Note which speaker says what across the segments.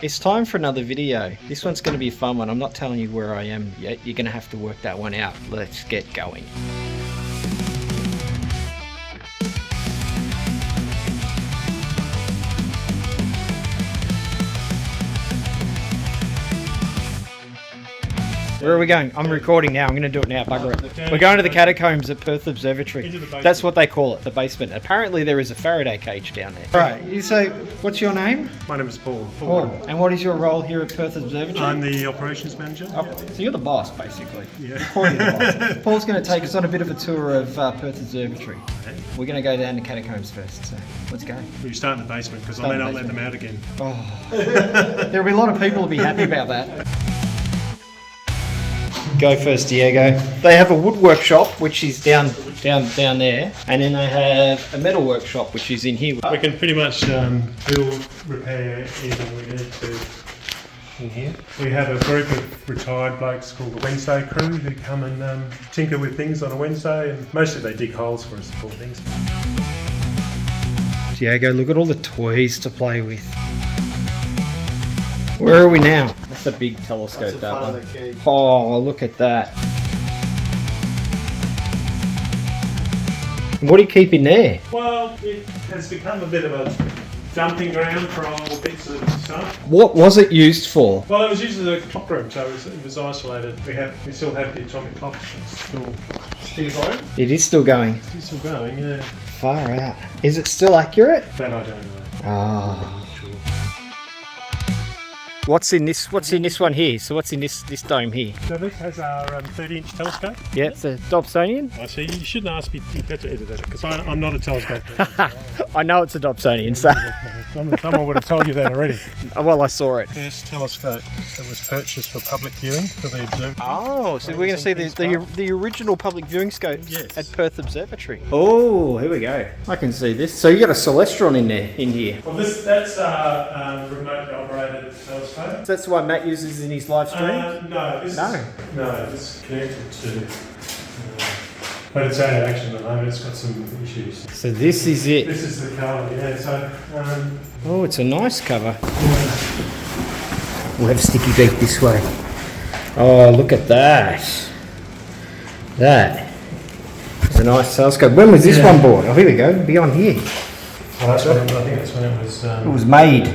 Speaker 1: It's time for another video. This one's going to be a fun one. I'm not telling you where I am yet. You're going to have to work that one out. Let's get going. Where are we going? I'm recording now. I'm going to do it now. Bugger it. We're going to the catacombs at Perth Observatory. That's what they call it, the basement. Apparently there is a Faraday cage down there. Alright, you say, what's your name?
Speaker 2: My name is Paul.
Speaker 1: Paul. And what is your role here at Perth Observatory?
Speaker 2: I'm the operations manager.
Speaker 1: Oh, so you're the boss, basically.
Speaker 2: Yeah.
Speaker 1: The boss. Paul's going to take us on a bit of a tour of Perth Observatory. Okay. We're going to go down to catacombs first, so let's go.
Speaker 2: We start in the basement because I may not let them out again.
Speaker 1: Oh. There'll be a lot of people who'll be happy about that. Go first, Diego. They have a wood workshop, which is down there, and then they have a metal workshop, which is in here.
Speaker 2: We can pretty much build, repair anything we need to in here. We have a group of retired blokes called the Wednesday crew who come and tinker with things on a Wednesday, and mostly they dig holes for us for things.
Speaker 1: Diego, look at all the toys to play with. Where are we now? That's a big telescope, that one. Oh, look at that. What do you keep in there?
Speaker 2: Well, it has become a bit of a dumping ground for old bits of stuff.
Speaker 1: What was it used for?
Speaker 2: Well, it was used as a clock room, so it was isolated. We still have the atomic clock. It's still going.
Speaker 1: It is still going.
Speaker 2: It's still going, yeah.
Speaker 1: Far out. Is it still accurate?
Speaker 2: That I don't know.
Speaker 1: Ah. What's in this one here? So what's in this dome here?
Speaker 2: So this has our 30-inch telescope.
Speaker 1: Yeah, it's a Dobsonian.
Speaker 2: I see. You shouldn't ask me to edit it because I'm not a telescope.
Speaker 1: I know it's a Dobsonian, so
Speaker 2: someone would have told you that already.
Speaker 1: Well, I saw it.
Speaker 2: First telescope that was purchased for public viewing for the observatory.
Speaker 1: Oh, so we're going to see the original public viewing scope
Speaker 2: yes.
Speaker 1: at Perth Observatory. Oh, here we go. I can see this. So you got a Celestron in here.
Speaker 2: Well, that's our remotely operated telescope.
Speaker 1: So that's the one Matt uses in his live stream?
Speaker 2: No, this is connected to. But it's out of action at the moment. It's got some issues.
Speaker 1: So this is it.
Speaker 2: This is the cover, yeah. So.
Speaker 1: Oh, it's a nice cover. We'll have Sticky Beak this way. Oh, look at that. That is a nice telescope. When was this one bought? Oh, here we go. Beyond here.
Speaker 2: Well, I think that's when it was.
Speaker 1: It was made.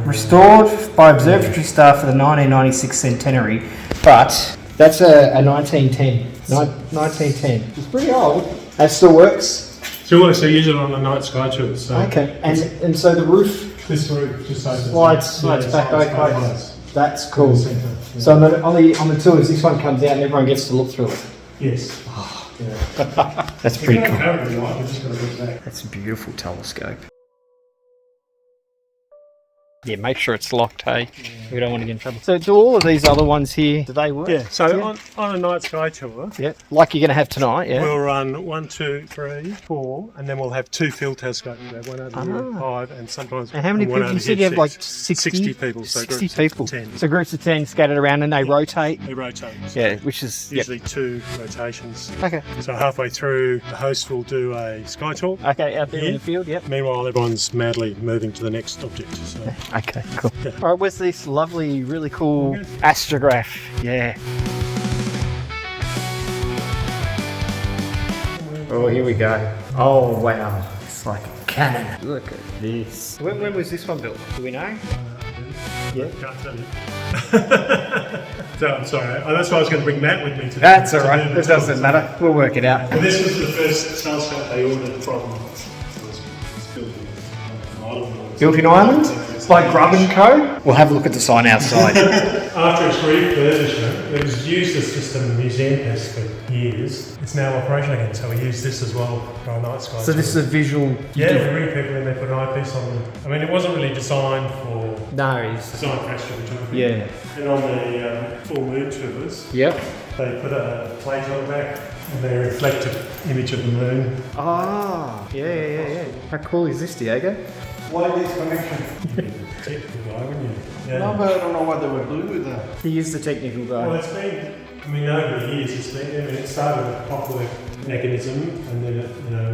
Speaker 1: Restored by observatory staff for the 1996 centenary, but that's a 1910. 1910. It's pretty old. That still works?
Speaker 2: Still works, so you use it on the night sky tour. So.
Speaker 1: Okay, and so the roof...
Speaker 2: This roof just
Speaker 1: slides back okay. That's cool. So on the tours, this one comes out and everyone gets to look through it?
Speaker 2: Yes.
Speaker 1: Oh. Yeah. That's pretty cool.
Speaker 2: Back.
Speaker 1: That's a beautiful telescope. Yeah, make sure it's locked, hey? Yeah. We don't want to get in trouble. So do all of these other ones here, do they work?
Speaker 2: Yeah, so on a night sky tour,
Speaker 1: yeah, like you're going to have tonight, yeah?
Speaker 2: We'll run 1, 2, 3, 4, and then we'll have 2 field telescopes. We have one over here, 5, and sometimes
Speaker 1: and how many people? You said you have like 60
Speaker 2: people. So
Speaker 1: 60 people.
Speaker 2: 10.
Speaker 1: So groups of 10 scattered around and they rotate?
Speaker 2: They rotate.
Speaker 1: Yeah, which is...
Speaker 2: Usually 2 rotations.
Speaker 1: Okay.
Speaker 2: So halfway through, the host will do a sky talk.
Speaker 1: Okay, out there in the field, yep.
Speaker 2: Meanwhile, everyone's madly moving to the next object. So.
Speaker 1: Okay, cool.
Speaker 2: Yeah.
Speaker 1: All right, where's this lovely, really cool astrograph? Yeah. Oh, here we go. Oh, wow. It's like a cannon. Look at this. When was this one built? Do we know?
Speaker 2: Yeah. Can't tell you. So, I'm sorry. That's why I was going to bring Matt with me today.
Speaker 1: That's all right. It doesn't matter. We'll work it out.
Speaker 2: And this was the first telescope they ordered from.
Speaker 1: Built in Ireland? By Grubb & Co? We'll have a look at the sign outside.
Speaker 2: After its refurbishment, it was used as just a museum piece for years. It's now operational again, so we use this as well for our night sky.
Speaker 1: So this is a visual...
Speaker 2: Yeah, we bring people in, they put an eyepiece on them. I mean, it wasn't really designed for...
Speaker 1: No, it's...
Speaker 2: Designed for astrophotography.
Speaker 1: Yeah.
Speaker 2: And on the full moon tours,
Speaker 1: yep,
Speaker 2: they put a plate on the back and they reflect an image of the moon.
Speaker 1: Ah, yeah. How cool is this, Diego?
Speaker 3: Why this connection?
Speaker 2: Technical guy, wouldn't you? Yeah.
Speaker 3: No, but I don't know why they were blue with that.
Speaker 1: He is the technical guy.
Speaker 2: Well, it's been, over the years, it started with a popular mechanism and then it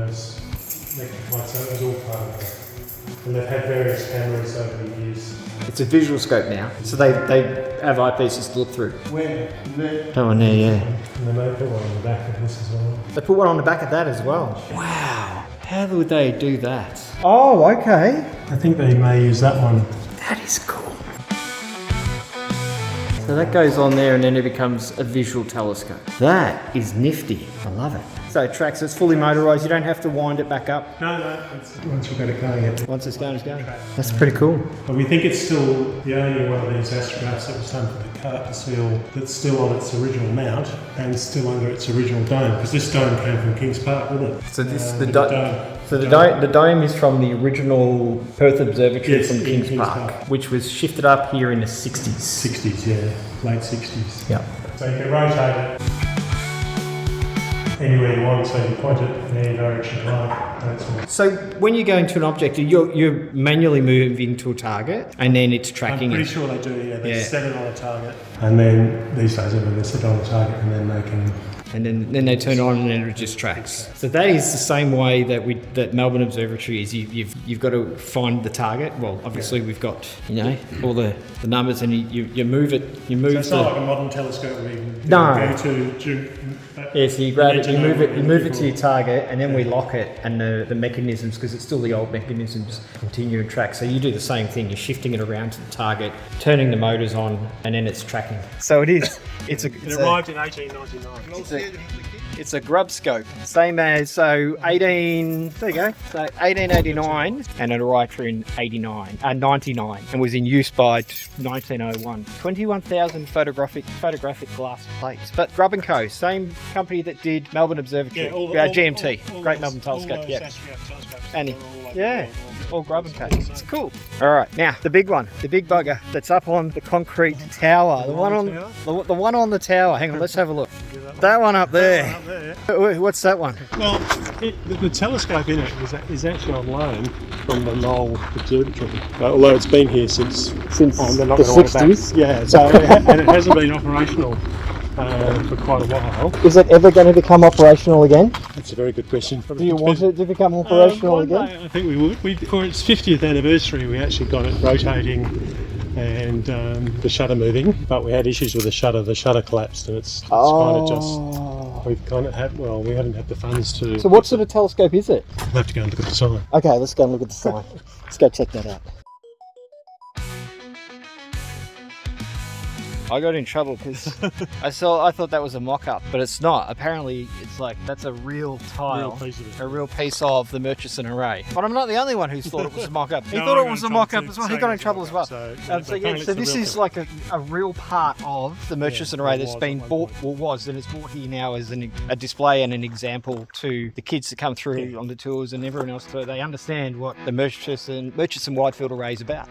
Speaker 2: was electrified, so it was all part of And they've had various cameras over the years.
Speaker 1: It's a visual scope now, so they have eyepieces to look through.
Speaker 3: Where? There.
Speaker 1: Oh, no, yeah.
Speaker 2: And they may put one on the back of this as well.
Speaker 1: They put one on the back of that as well. Wow. How would they do that? Oh, okay.
Speaker 2: I think they may use that one.
Speaker 1: That is cool. So that goes on there and then it becomes a visual telescope. That is nifty. I love it. So it tracks, it's fully motorised, you don't have to wind it back up.
Speaker 2: No, once we've got it going.
Speaker 1: Once it's going, it's going. That's pretty cool.
Speaker 2: But we think it's still the only one of these astrographs that was done for the Carter seal that's still on its original mount and still under its original dome, because this dome came from Kings Park, didn't it?
Speaker 1: So this the dome is from the original Perth Observatory from Kings Park, which was shifted up here in the 60s.
Speaker 2: 60s, yeah, late 60s.
Speaker 1: Yeah.
Speaker 2: So you can rotate it anywhere you want, so you point it in any direction you like. That's all.
Speaker 1: So when you go into an object, you're manually moving to a target and then it's tracking
Speaker 2: I'm
Speaker 1: it.
Speaker 2: pretty sure they do, yeah. They set it on a target. And then these days they set it on a target and then they can...
Speaker 1: And then they turn it on and then it just tracks. So that is the same way that Melbourne Observatory is. You've got to find the target. Well, obviously we've got all the numbers and you move it. You move. So
Speaker 2: it's not like a modern telescope where you can
Speaker 1: no.
Speaker 2: go to.
Speaker 1: Yeah, so you grab it, you move it to your target, and then we lock it, and the mechanisms, because it's still the old mechanisms, continue to track. So you do the same thing. You're shifting it around to the target, turning the motors on, and then it's tracking. So it is. It
Speaker 2: arrived in 1899.
Speaker 1: It's a grub scope, same as There you go. So 1889, and it arrived here in 99, and was in use by 1901. 21,000 photographic glass plates. But Grubb & Co, same company that did Melbourne Observatory, GMT, Great Melbourne Telescope, yeah. And all Grubb & Co. It's cool. All right, now the big one, the big bugger that's up on the concrete tower, the one on the tower. Hang on, let's have a look. That one up there. What's that one?
Speaker 2: Well, the telescope in it is actually on loan from the Knoll Observatory, although it's been here since the 60s. Yeah, so and it hasn't been operational for quite a while.
Speaker 1: Is it ever going to become operational again?
Speaker 2: That's a very good question.
Speaker 1: Do you want it to become operational again?
Speaker 2: I think we would. For its 50th anniversary, we actually got it rotating and the shutter moving, but we had issues with the shutter. The shutter collapsed, and it's kind of just. We've kind of had. Well, we haven't had the funds to.
Speaker 1: So, what sort of telescope is it?
Speaker 2: We'll have to go and look at the sign.
Speaker 1: Okay, let's go and look at the sign. Let's go check that out. I got in trouble because I thought that was a mock-up, but it's not. Apparently, it's like that's a real tile, a real piece of the Murchison Array. But I'm not the only one who thought it was a mock-up. He thought it was a mock-up as well. He got in trouble as well. So this is like a real part of the Murchison Array that's been bought, and it's bought here now as a display and an example to the kids that come through on the tours and everyone else, so they understand what the Murchison Widefield Array is about.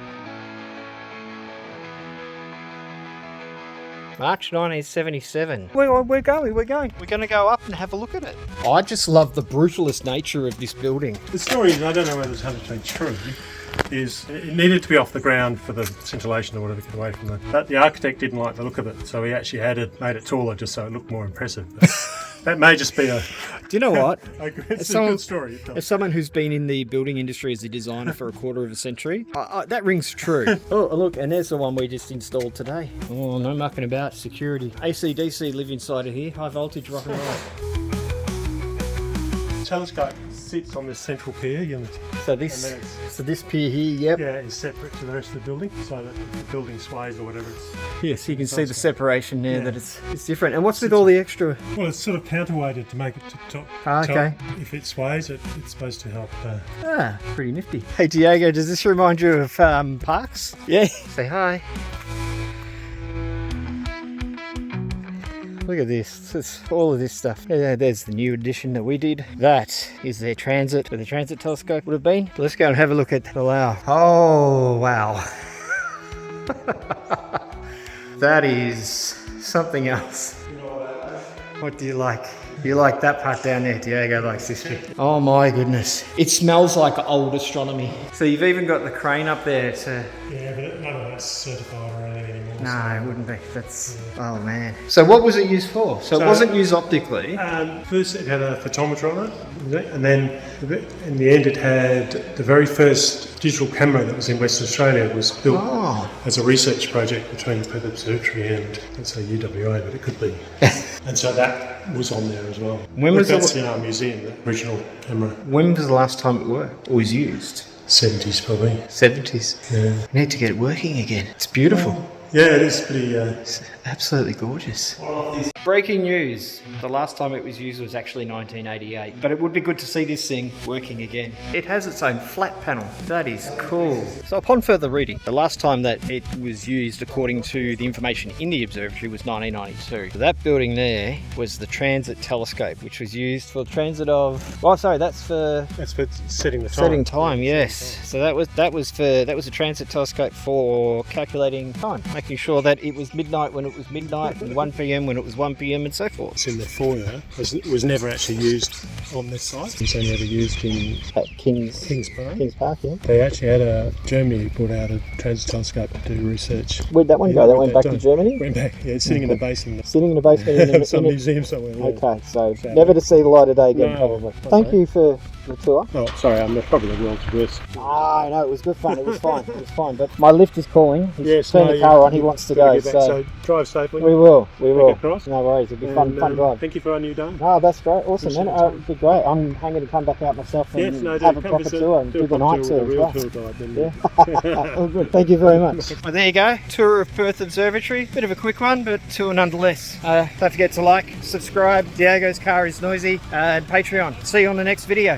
Speaker 1: March 1977. We're going. We're going to go up and have a look at it. I just love the brutalist nature of this building.
Speaker 2: The story, I don't know whether it's 100% true, is it needed to be off the ground for the scintillation or whatever to get away from it. But the architect didn't like the look of it, so he actually made it taller just so it looked more impressive. But that may just be a...
Speaker 1: Do you know what?
Speaker 2: It's a good story.
Speaker 1: As someone who's been in the building industry as a designer for a quarter of a century, that rings true. Oh, look, and there's the one we just installed today. Oh, no mucking about. Security. AC/DC live inside of here. High voltage, rock and roll.
Speaker 2: Telescope sits on this central pier.
Speaker 1: So this pier here, yep.
Speaker 2: Yeah, is separate to the rest of the building, so that if the building sways or whatever,
Speaker 1: yes, you can see the separation there, that it's different. And what's with all the extra?
Speaker 2: Well, it's sort of counterweighted to make it top.
Speaker 1: Okay.
Speaker 2: If it sways, it's supposed to help.
Speaker 1: Pretty nifty. Hey, Diego, does this remind you of Parks? Yeah. Say hi. Look at this. It's all of this stuff. There's the new edition that we did. That is their transit, where the transit telescope would have been. Let's go and have a look at the wow. Oh, wow. That is something else. What do you like? You like that part down there? Diego likes this bit. Oh my goodness. It smells like old astronomy. So you've even got the crane up there to...
Speaker 2: Yeah, but none of that's certified or anything anymore.
Speaker 1: No, it wouldn't be. That's oh man. So what was it used for? So it wasn't used optically.
Speaker 2: First, it had a photometer on it, and then in the end, it had the very first digital camera that was in Western Australia was built as a research project between Perth Observatory and, let's say, UWA, but it could be. And so that was on there as well. That's in our museum, the original camera.
Speaker 1: When was the last time it worked or was used?
Speaker 2: 70s probably.
Speaker 1: 70s.
Speaker 2: Yeah.
Speaker 1: We need to get it working again. It's beautiful.
Speaker 2: Yeah, it is pretty.
Speaker 1: It's absolutely gorgeous. Breaking news. The last time it was used was actually 1988, but it would be good to see this thing working again. It has its own flat panel. That is cool. So upon further reading, the last time that it was used according to the information in the observatory was 1992. So that building there was the transit telescope, which was used for the transit of... Oh, sorry, that's for
Speaker 2: setting the time.
Speaker 1: Setting time, yes. So that was a transit telescope for calculating time, making sure that it was midnight when it was midnight and 1 p.m. when it was 1 p.m. and so forth.
Speaker 2: It's in the foyer. It was never actually used on this site. It's only ever used in
Speaker 1: At King's
Speaker 2: Park.
Speaker 1: King's Park, yeah.
Speaker 2: They actually had Germany put out a transit telescope to do research.
Speaker 1: Where'd that one go? That went back to Germany?
Speaker 2: Went back, yeah, it's sitting in the basement.
Speaker 1: Sitting in a basement in
Speaker 2: Some museum somewhere. Yeah.
Speaker 1: Okay, so never to see the light of day again,
Speaker 2: No,
Speaker 1: probably.
Speaker 2: okay.
Speaker 1: Thank you for the tour.
Speaker 2: Oh, sorry, I'm probably the world's worst.
Speaker 1: Ah, no, it was good fun. It was fine. It was fine. But my lift is calling. He's
Speaker 2: Yes,
Speaker 1: turned the car on. He wants to go.
Speaker 2: So drive safely.
Speaker 1: We will. We will.
Speaker 2: across.
Speaker 1: No worries. It'll be fun drive.
Speaker 2: Thank you for our new day.
Speaker 1: Oh, that's great. Awesome, man.
Speaker 2: Appreciate it.
Speaker 1: It'd be great. I'm hanging to come back out myself and
Speaker 2: Yes, no,
Speaker 1: have a
Speaker 2: come
Speaker 1: proper
Speaker 2: visit.
Speaker 1: tour and do the night tour as
Speaker 2: real
Speaker 1: well.
Speaker 2: tour guide, then.
Speaker 1: Yeah. Oh, good. Thank you very much. Well, there you go. Tour of Perth Observatory. Bit of a quick one, but tour nonetheless. Don't forget to like, subscribe. Diego's car is noisy. And Patreon. See you on the next video.